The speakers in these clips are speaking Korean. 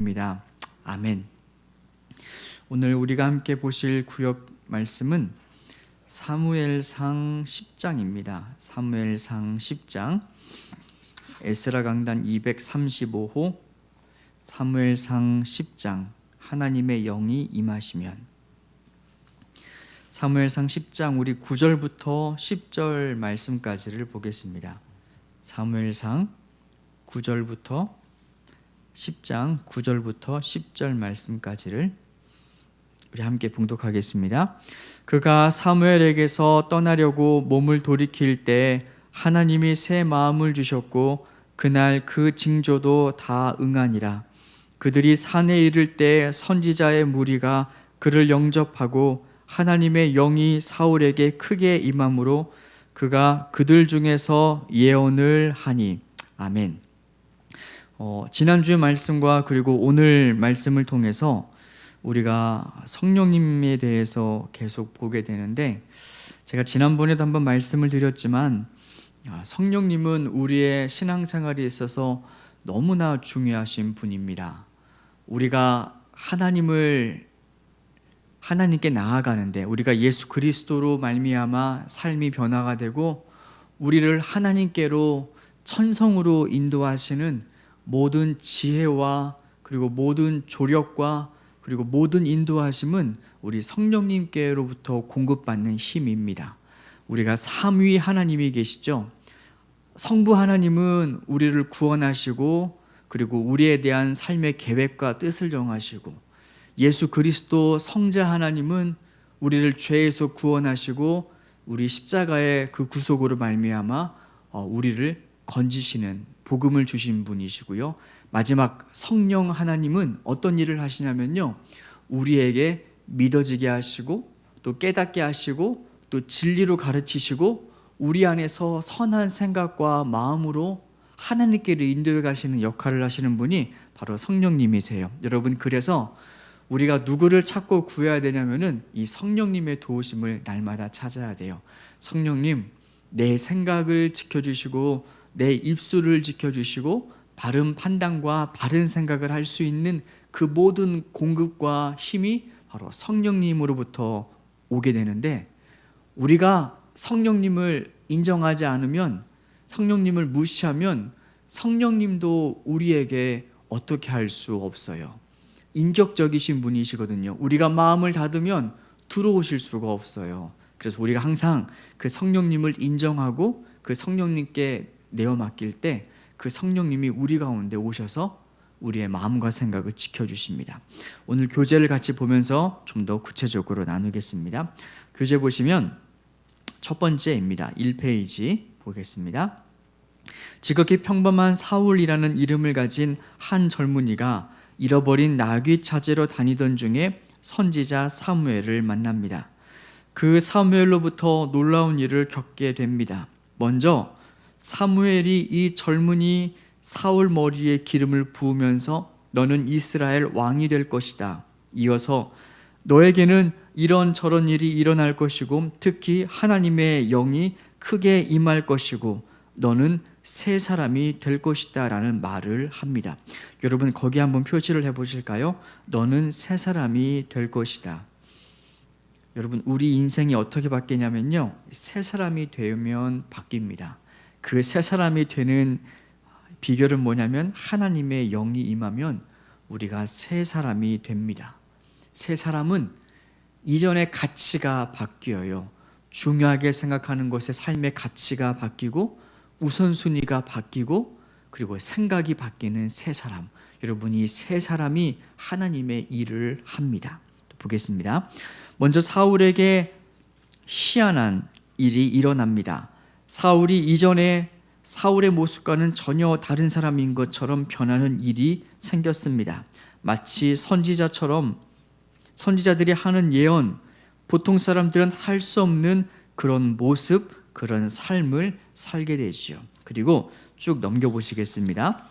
입니다. 아멘. 오늘 우리가 함께 보실 구역 말씀은 사무엘상 10장입니다. 사무엘상 10장 에스라 강단 235호 사무엘상 10장 하나님의 영이 임하시면. 사무엘상 10장 우리 9절부터 10절 말씀까지를 보겠습니다. 사무엘상 9절부터 10장 9절부터 10절 말씀까지를 우리 함께 봉독하겠습니다. 그가 사무엘에게서 떠나려고 몸을 돌이킬 때 하나님이 새 마음을 주셨고 그날 그 징조도 다 응하니라. 그들이 산에 이를 때 선지자의 무리가 그를 영접하고 하나님의 영이 사울에게 크게 임함으로 그가 그들 중에서 예언을 하니. 아멘. 지난주의 말씀과 그리고 오늘 말씀을 통해서 우리가 성령님에 대해서 계속 보게 되는데, 제가 지난번에도 한번 말씀을 드렸지만 성령님은 우리의 신앙생활에 있어서 너무나 중요하신 분입니다. 우리가 하나님께 나아가는데, 우리가 예수 그리스도로 말미암아 삶이 변화가 되고 우리를 하나님께로 천성으로 인도하시는 모든 지혜와 그리고 모든 조력과 그리고 모든 인도하심은 우리 성령님께로부터 공급받는 힘입니다. 우리가 삼위 하나님이 계시죠. 성부 하나님은 우리를 구원하시고 그리고 우리에 대한 삶의 계획과 뜻을 정하시고, 예수 그리스도 성자 하나님은 우리를 죄에서 구원하시고 우리 십자가의 그 구속으로 말미암아 우리를 건지시는 복음을 주신 분이시고요. 마지막 성령 하나님은 어떤 일을 하시냐면요, 우리에게 믿어지게 하시고 또 깨닫게 하시고 또 진리로 가르치시고 우리 안에서 선한 생각과 마음으로 하나님께로 인도해 가시는 역할을 하시는 분이 바로 성령님이세요. 여러분, 그래서 우리가 누구를 찾고 구해야 되냐면은 이 성령님의 도우심을 날마다 찾아야 돼요. 성령님, 내 생각을 지켜주시고 내 입술을 지켜주시고 바른 판단과 바른 생각을 할 수 있는 그 모든 공급과 힘이 바로 성령님으로부터 오게 되는데, 우리가 성령님을 인정하지 않으면, 성령님을 무시하면 성령님도 우리에게 어떻게 할 수 없어요. 인격적이신 분이시거든요. 우리가 마음을 닫으면 들어오실 수가 없어요. 그래서 우리가 항상 그 성령님을 인정하고 그 성령님께 내어 맡길 때 그 성령님이 우리 가운데 오셔서 우리의 마음과 생각을 지켜주십니다. 오늘 교재를 같이 보면서 좀 더 구체적으로 나누겠습니다. 교재 보시면 첫 번째입니다. 1페이지 보겠습니다. 지극히 평범한 사울이라는 이름을 가진 한 젊은이가 잃어버린 나귀 찾으러 다니던 중에 선지자 사무엘을 만납니다. 그 사무엘로부터 놀라운 일을 겪게 됩니다. 먼저 사무엘이 이 젊은이 사울 머리에 기름을 부으면서 너는 이스라엘 왕이 될 것이다. 이어서 너에게는 이런저런 일이 일어날 것이고 특히 하나님의 영이 크게 임할 것이고 너는 새 사람이 될 것이다 라는 말을 합니다. 여러분, 거기 한번 표시를 해보실까요? 너는 새 사람이 될 것이다. 여러분, 우리 인생이 어떻게 바뀌냐면요, 새 사람이 되면 바뀝니다. 그 새 사람이 되는 비결은 뭐냐면 하나님의 영이 임하면 우리가 새 사람이 됩니다. 새 사람은 이전의 가치가 바뀌어요. 중요하게 생각하는 것의 삶의 가치가 바뀌고 우선순위가 바뀌고 그리고 생각이 바뀌는 새 사람. 여러분, 이 새 사람이 하나님의 일을 합니다. 보겠습니다. 먼저 사울에게 희한한 일이 일어납니다. 사울이 이전에 사울의 모습과는 전혀 다른 사람인 것처럼 변하는 일이 생겼습니다. 마치 선지자들이 하는 예언, 보통 사람들은 할 수 없는 그런 모습, 그런 삶을 살게 되지요. 그리고 쭉 넘겨보시겠습니다.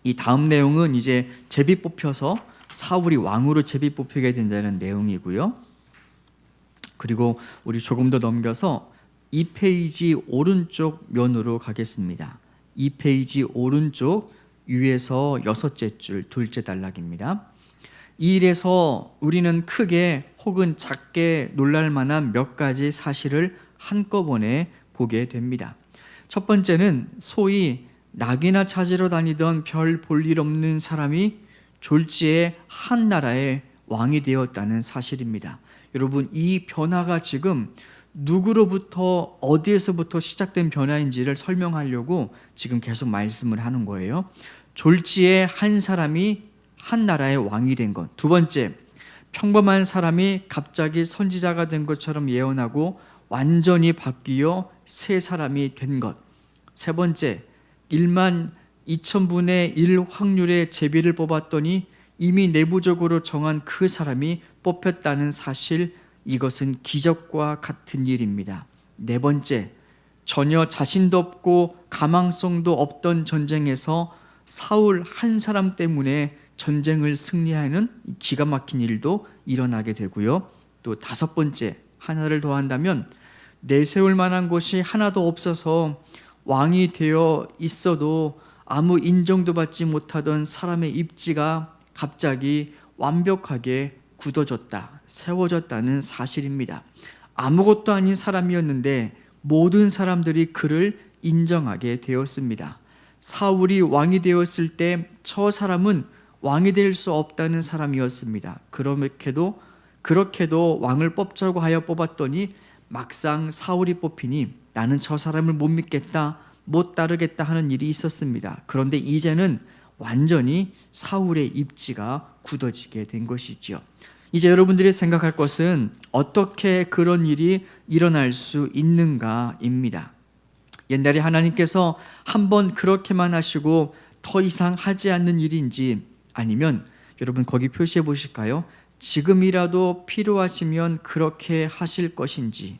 이 다음 내용은 이제 제비 뽑혀서 사울이 왕으로 제비 뽑히게 된다는 내용이고요. 그리고 우리 조금 더 넘겨서 2페이지 오른쪽 면으로 가겠습니다. 2페이지 오른쪽 위에서 여섯째 줄 둘째 단락입니다. 이 일에서 우리는 크게 혹은 작게 놀랄 만한 몇 가지 사실을 한꺼번에 보게 됩니다. 첫 번째는 소위 낙이나 찾으러 다니던 별 볼 일 없는 사람이 졸지에 한 나라의 왕이 되었다는 사실입니다. 여러분, 이 변화가 지금 누구로부터 어디에서부터 시작된 변화인지를 설명하려고 지금 계속 말씀을 하는 거예요. 졸지에 한 사람이 한 나라의 왕이 된 것. 두 번째, 평범한 사람이 갑자기 선지자가 된 것처럼 예언하고 완전히 바뀌어 새 사람이 된 것. 세 번째, 1만 2천분의 1 확률의 제비를 뽑았더니 이미 내부적으로 정한 그 사람이 뽑혔다는 사실, 이것은 기적과 같은 일입니다. 네 번째, 전혀 자신도 없고 가망성도 없던 전쟁에서 사울 한 사람 때문에 전쟁을 승리하는 기가 막힌 일도 일어나게 되고요. 또 다섯 번째, 하나를 더한다면 내세울 만한 것이 하나도 없어서 왕이 되어 있어도 아무 인정도 받지 못하던 사람의 입지가 갑자기 완벽하게 굳어졌다, 세워졌다는 사실입니다. 아무것도 아닌 사람이었는데 모든 사람들이 그를 인정하게 되었습니다. 사울이 왕이 되었을 때 저 사람은 왕이 될 수 없다는 사람이었습니다. 그렇게도 왕을 뽑자고 하여 뽑았더니 막상 사울이 뽑히니 나는 저 사람을 못 믿겠다, 못 따르겠다 하는 일이 있었습니다. 그런데 이제는 완전히 사울의 입지가 굳어지게 된 것이지요. 이제 여러분들이 생각할 것은 어떻게 그런 일이 일어날 수 있는가입니다. 옛날에 하나님께서 한번 그렇게만 하시고 더 이상 하지 않는 일인지, 아니면 여러분 거기 표시해 보실까요? 지금이라도 필요하시면 그렇게 하실 것인지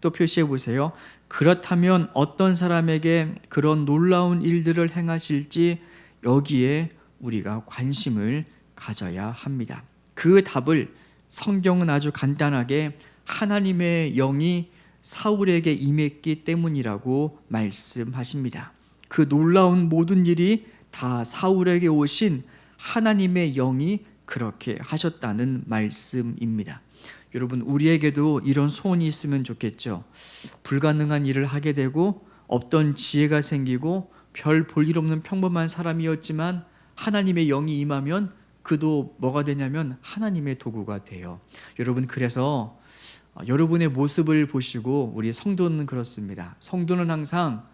또 표시해 보세요. 그렇다면 어떤 사람에게 그런 놀라운 일들을 행하실지 여기에 우리가 관심을 가져야 합니다. 그 답을 성경은 아주 간단하게 하나님의 영이 사울에게 임했기 때문이라고 말씀하십니다. 그 놀라운 모든 일이 다 사울에게 오신 하나님의 영이 그렇게 하셨다는 말씀입니다. 여러분, 우리에게도 이런 소원이 있으면 좋겠죠. 불가능한 일을 하게 되고 없던 지혜가 생기고 별 볼 일 없는 평범한 사람이었지만 하나님의 영이 임하면 그도 뭐가 되냐면 하나님의 도구가 돼요. 여러분, 그래서 여러분의 모습을 보시고, 우리 성도는 그렇습니다. 성도는 항상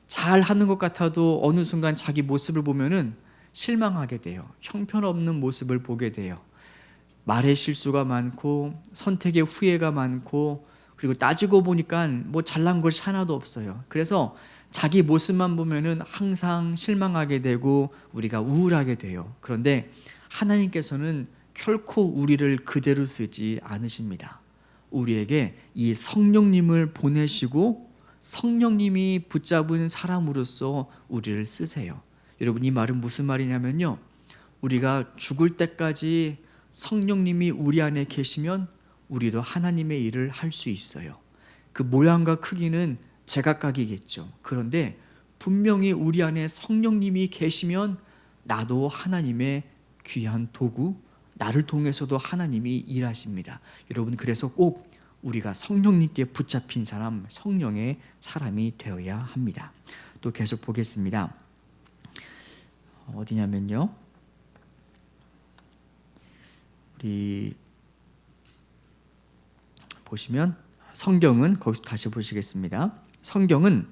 잘하는 것 같아도 어느 순간 자기 모습을 보면은 실망하게 돼요. 형편없는 모습을 보게 돼요. 말의 실수가 많고 선택의 후회가 많고, 그리고 따지고 보니까 뭐 잘난 것이 하나도 없어요. 그래서 자기 모습만 보면은 항상 실망하게 되고 우리가 우울하게 돼요. 그런데 하나님께서는 결코 우리를 그대로 쓰지 않으십니다. 우리에게 이 성령님을 보내시고 성령님이 붙잡은 사람으로서 우리를 쓰세요. 여러분, 이 말은 무슨 말이냐면요, 우리가 죽을 때까지 성령님이 우리 안에 계시면 우리도 하나님의 일을 할 수 있어요. 그 모양과 크기는 제각각이겠죠. 그런데 분명히 우리 안에 성령님이 계시면 나도 하나님의 귀한 도구, 나를 통해서도 하나님이 일하십니다. 여러분, 그래서 꼭 우리가 성령님께 붙잡힌 사람, 성령의 사람이 되어야 합니다. 또 계속 보겠습니다. 어디냐면요, 우리 보시면 성경은, 거기서 다시 보시겠습니다. 성경은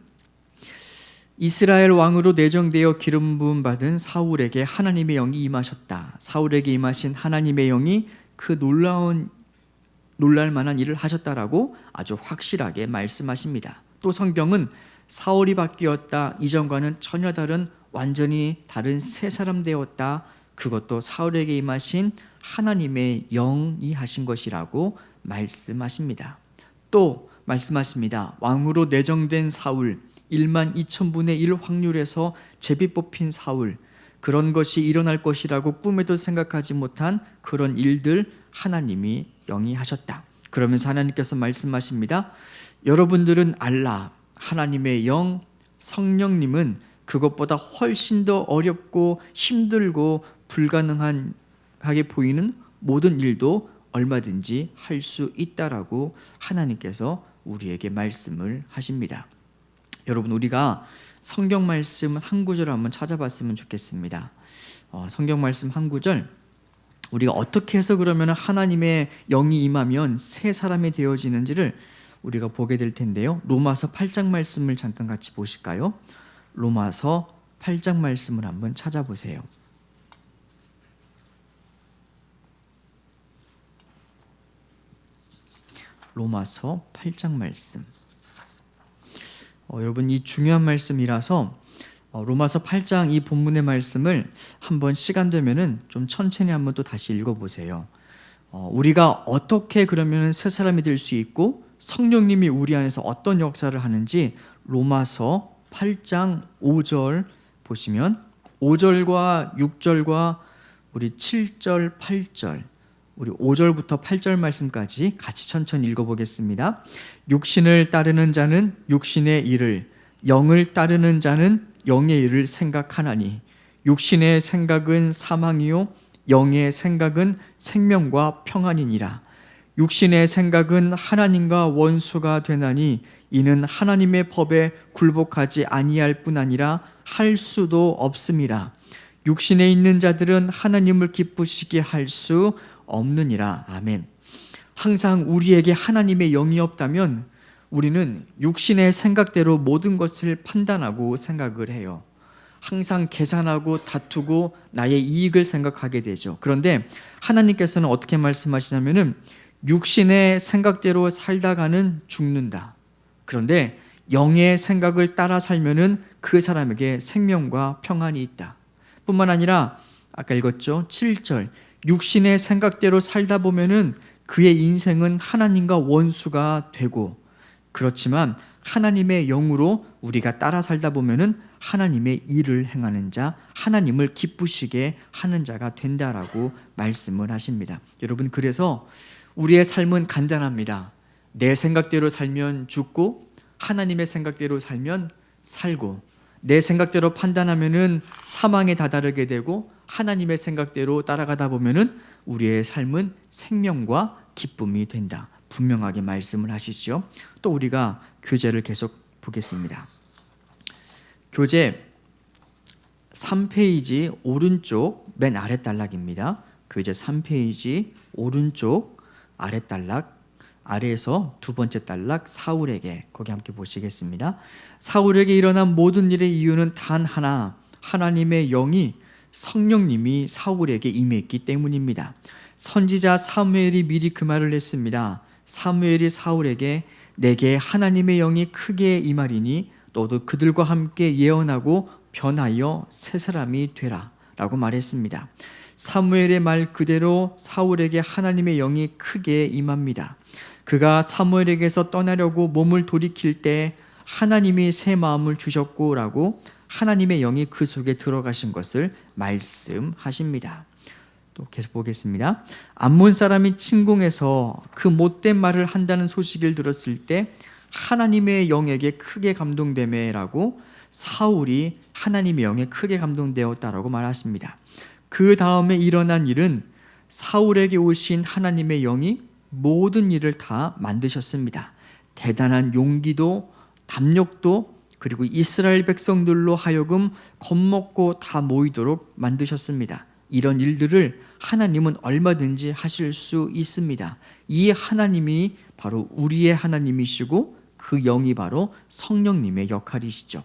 이스라엘 왕으로 내정되어 기름 부음 받은 사울에게 하나님의 영이 임하셨다. 사울에게 임하신 하나님의 영이 그 놀랄 만한 일을 하셨다라고 아주 확실하게 말씀하십니다. 또 성경은 사울이 바뀌었다, 이전과는 전혀 다른 완전히 다른 새 사람 되었다, 그것도 사울에게 임하신 하나님의 영이 하신 것이라고 말씀하십니다. 또 말씀하십니다. 왕으로 내정된 사울, 1만 2천분의 1 확률에서 제비 뽑힌 사울, 그런 것이 일어날 것이라고 꿈에도 생각하지 못한 그런 일들 하나님이 영이 하셨다. 그러면서 하나님께서 말씀하십니다. 여러분들은 알라, 하나님의 영, 성령님은 그것보다 훨씬 더 어렵고 힘들고 불가능하게 보이는 모든 일도 얼마든지 할 수 있다라고 하나님께서 우리에게 말씀을 하십니다. 여러분, 우리가 성경 말씀 한 구절 한번 찾아봤으면 좋겠습니다. 성경 말씀 한 구절, 우리가 어떻게 해서 그러면 하나님의 영이 임하면 새 사람이 되어지는지를 우리가 보게 될 텐데요. 로마서 8장 말씀을 잠깐 같이 보실까요? 로마서 8장 말씀을 한번 찾아보세요. 로마서 8장 말씀. 여러분, 이 중요한 말씀이라서 로마서 8장 이 본문의 말씀을 한번 시간 되면은 좀 천천히 한번 또 다시 읽어보세요. 우리가 어떻게 그러면 새 사람이 될 수 있고 성령님이 우리 안에서 어떤 역사를 하는지 로마서 8장 5절 보시면 5절과 6절과 우리 7절, 8절, 우리 5절부터 8절 말씀까지 같이 천천히 읽어보겠습니다. 육신을 따르는 자는 육신의 일을, 영을 따르는 자는 영의 일을 생각하나니 육신의 생각은 사망이요 영의 생각은 생명과 평안이니라. 육신의 생각은 하나님과 원수가 되나니 이는 하나님의 법에 굴복하지 아니할 뿐 아니라 할 수도 없음이라. 육신에 있는 자들은 하나님을 기쁘시게 할 수 없느니라. 아멘. 항상 우리에게 하나님의 영이 없다면 우리는 육신의 생각대로 모든 것을 판단하고 생각을 해요. 항상 계산하고 다투고 나의 이익을 생각하게 되죠. 그런데 하나님께서는 어떻게 말씀하시냐면은 육신의 생각대로 살다가는 죽는다. 그런데 영의 생각을 따라 살면은 그 사람에게 생명과 평안이 있다. 뿐만 아니라 아까 읽었죠? 7절. 육신의 생각대로 살다 보면은 그의 인생은 하나님과 원수가 되고, 그렇지만 하나님의 영으로 우리가 따라 살다 보면은 하나님의 일을 행하는 자, 하나님을 기쁘시게 하는 자가 된다라고 말씀을 하십니다. 여러분, 그래서 우리의 삶은 간단합니다. 내 생각대로 살면 죽고 하나님의 생각대로 살면 살고, 내 생각대로 판단하면은 사망에 다다르게 되고 하나님의 생각대로 따라가다 보면은 우리의 삶은 생명과 기쁨이 된다. 분명하게 말씀을 하시죠. 또 우리가 교재를 계속 보겠습니다. 교재 3페이지 오른쪽 맨 아래 단락입니다. 교재 3페이지 오른쪽 아래 단락, 아래에서 두 번째 단락, 사울에게, 거기 함께 보시겠습니다. 사울에게 일어난 모든 일의 이유는 단 하나, 하나님의 영이 성령님이 사울에게 임했기 때문입니다. 선지자 사무엘이 미리 그 말을 했습니다. 사무엘이 사울에게 내게 하나님의 영이 크게 임하리니 너도 그들과 함께 예언하고 변하여 새 사람이 되라 라고 말했습니다. 사무엘의 말 그대로 사울에게 하나님의 영이 크게 임합니다. 그가 사무엘에게서 떠나려고 몸을 돌이킬 때 하나님이 새 마음을 주셨고 라고 하나님의 영이 그 속에 들어가신 것을 말씀하십니다. 또 계속 보겠습니다. 암몬 사람이 침공해서 그 못된 말을 한다는 소식을 들었을 때 하나님의 영에게 크게 감동되매라고 사울이 하나님의 영에 크게 감동되었다라고 말하십니다. 그 다음에 일어난 일은 사울에게 오신 하나님의 영이 모든 일을 다 만드셨습니다. 대단한 용기도 담력도 그리고 이스라엘 백성들로 하여금 겁먹고 다 모이도록 만드셨습니다. 이런 일들을 하나님은 얼마든지 하실 수 있습니다. 이 하나님이 바로 우리의 하나님이시고 그 영이 바로 성령님의 역할이시죠.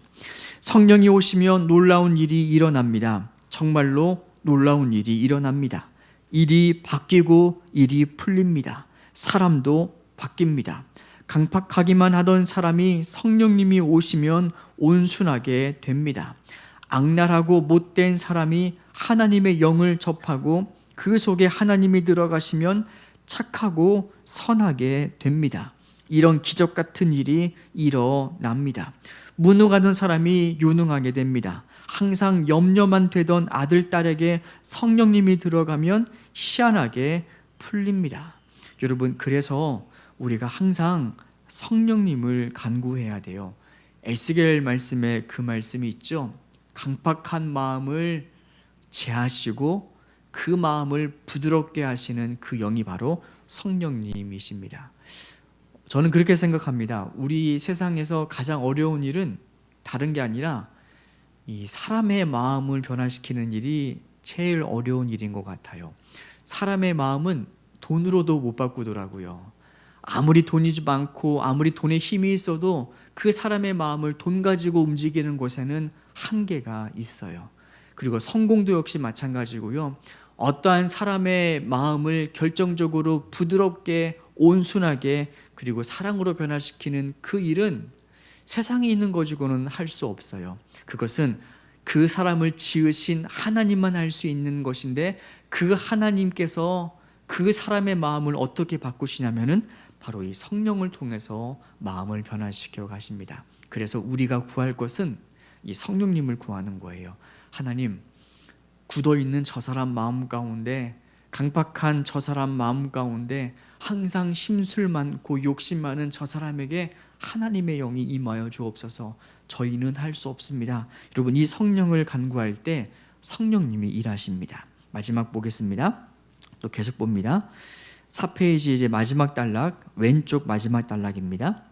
성령이 오시면 놀라운 일이 일어납니다. 정말로 놀라운 일이 일어납니다. 일이 바뀌고 일이 풀립니다. 사람도 바뀝니다. 강팍하기만 하던 사람이 성령님이 오시면 온순하게 됩니다. 악랄하고 못된 사람이 하나님의 영을 접하고 그 속에 하나님이 들어가시면 착하고 선하게 됩니다. 이런 기적 같은 일이 일어납니다. 무능하던 사람이 유능하게 됩니다. 항상 염려만 되던 아들, 딸에게 성령님이 들어가면 희한하게 풀립니다. 여러분, 그래서 우리가 항상 성령님을 간구해야 돼요. 에스겔 말씀에 그 말씀이 있죠. 강팍한 마음을 제하시고 그 마음을 부드럽게 하시는 그 영이 바로 성령님이십니다. 저는 그렇게 생각합니다. 우리 세상에서 가장 어려운 일은 다른 게 아니라 이 사람의 마음을 변화시키는 일이 제일 어려운 일인 것 같아요. 사람의 마음은 돈으로도 못 바꾸더라고요. 아무리 돈이 많고 아무리 돈에 힘이 있어도 그 사람의 마음을 돈 가지고 움직이는 곳에는 한계가 있어요. 그리고 성공도 역시 마찬가지고요. 어떠한 사람의 마음을 결정적으로 부드럽게 온순하게 그리고 사랑으로 변화시키는 그 일은 세상에 있는 것이고는 할 수 없어요. 그것은 그 사람을 지으신 하나님만 할 수 있는 것인데 그 하나님께서 그 사람의 마음을 어떻게 바꾸시냐면은 바로 이 성령을 통해서 마음을 변화시켜 가십니다. 그래서 우리가 구할 것은 이 성령님을 구하는 거예요. 하나님, 굳어있는 저 사람 마음 가운데, 강팍한 저 사람 마음 가운데 항상 심술 많고 욕심 많은 저 사람에게 하나님의 영이 임하여 주옵소서. 저희는 할 수 없습니다. 여러분, 이 성령을 간구할 때 성령님이 일하십니다. 마지막 보겠습니다. 또 계속 봅니다. 4페이지 이제 마지막 단락, 왼쪽 마지막 단락입니다.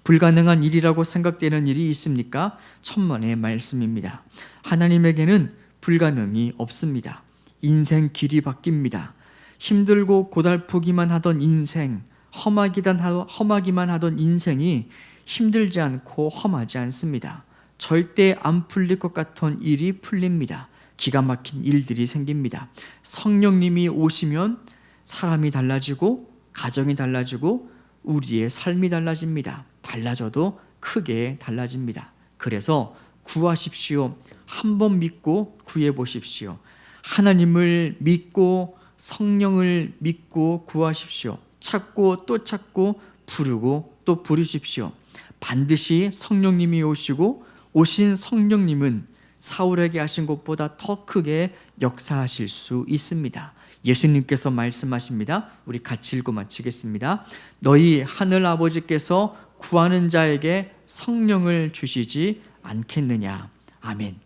불가능한 일이라고 생각되는 일이 있습니까? 천만의 말씀입니다. 하나님에게는 불가능이 없습니다. 인생 길이 바뀝니다. 힘들고 고달프기만 하던 인생, 험하기만 하던 인생이 힘들지 않고 험하지 않습니다. 절대 안 풀릴 것 같은 일이 풀립니다. 기가 막힌 일들이 생깁니다. 성령님이 오시면 사람이 달라지고 가정이 달라지고 우리의 삶이 달라집니다. 달라져도 크게 달라집니다. 그래서 구하십시오. 한번 믿고 구해 보십시오. 하나님을 믿고 성령을 믿고 구하십시오. 찾고 또 찾고 부르고 또 부르십시오. 반드시 성령님이 오시고 오신 성령님은 사울에게 하신 것보다 더 크게 역사하실 수 있습니다. 예수님께서 말씀하십니다. 우리 같이 읽고 마치겠습니다. 너희 하늘 아버지께서 구하는 자에게 성령을 주시지 않겠느냐. 아멘.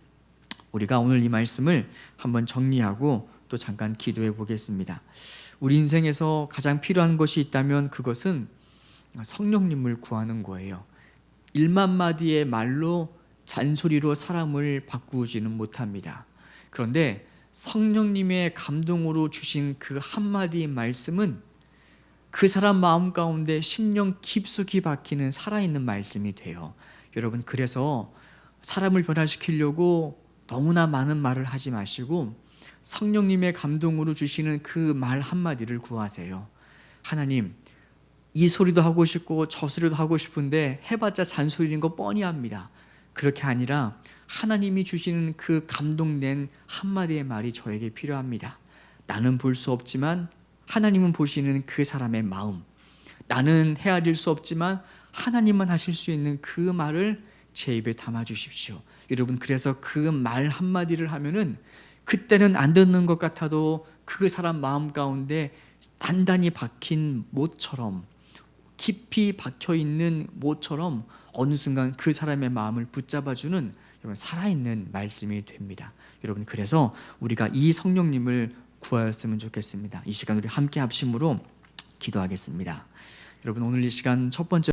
우리가 오늘 이 말씀을 한번 정리하고 또 잠깐 기도해 보겠습니다. 우리 인생에서 가장 필요한 것이 있다면 그것은 성령님을 구하는 거예요. 1만 마디의 말로 잔소리로 사람을 바꾸지는 못합니다. 그런데 성령님의 감동으로 주신 그 한마디 말씀은 그 사람 마음 가운데 심령 깊숙이 박히는 살아있는 말씀이 돼요. 여러분, 그래서 사람을 변화시키려고 너무나 많은 말을 하지 마시고 성령님의 감동으로 주시는 그 말 한마디를 구하세요. 하나님, 이 소리도 하고 싶고 저 소리도 하고 싶은데 해봤자 잔소리인 거 뻔히 합니다. 그렇게 아니라 하나님이 주시는 그 감동된 한마디의 말이 저에게 필요합니다. 나는 볼 수 없지만 하나님은 보시는 그 사람의 마음, 나는 헤아릴 수 없지만 하나님만 하실 수 있는 그 말을 제 입에 담아 주십시오. 여러분, 그래서 그 말 한마디를 하면은 그때는 안 듣는 것 같아도 그 사람 마음 가운데 단단히 박힌 못처럼, 깊이 박혀있는 못처럼 어느 순간 그 사람의 마음을 붙잡아주는 여러분 살아있는 말씀이 됩니다. 여러분, 그래서 우리가 이 성령님을 구하였으면 좋겠습니다. 이 시간 우리 함께 합심으로 기도하겠습니다. 여러분, 오늘 이 시간 첫 번째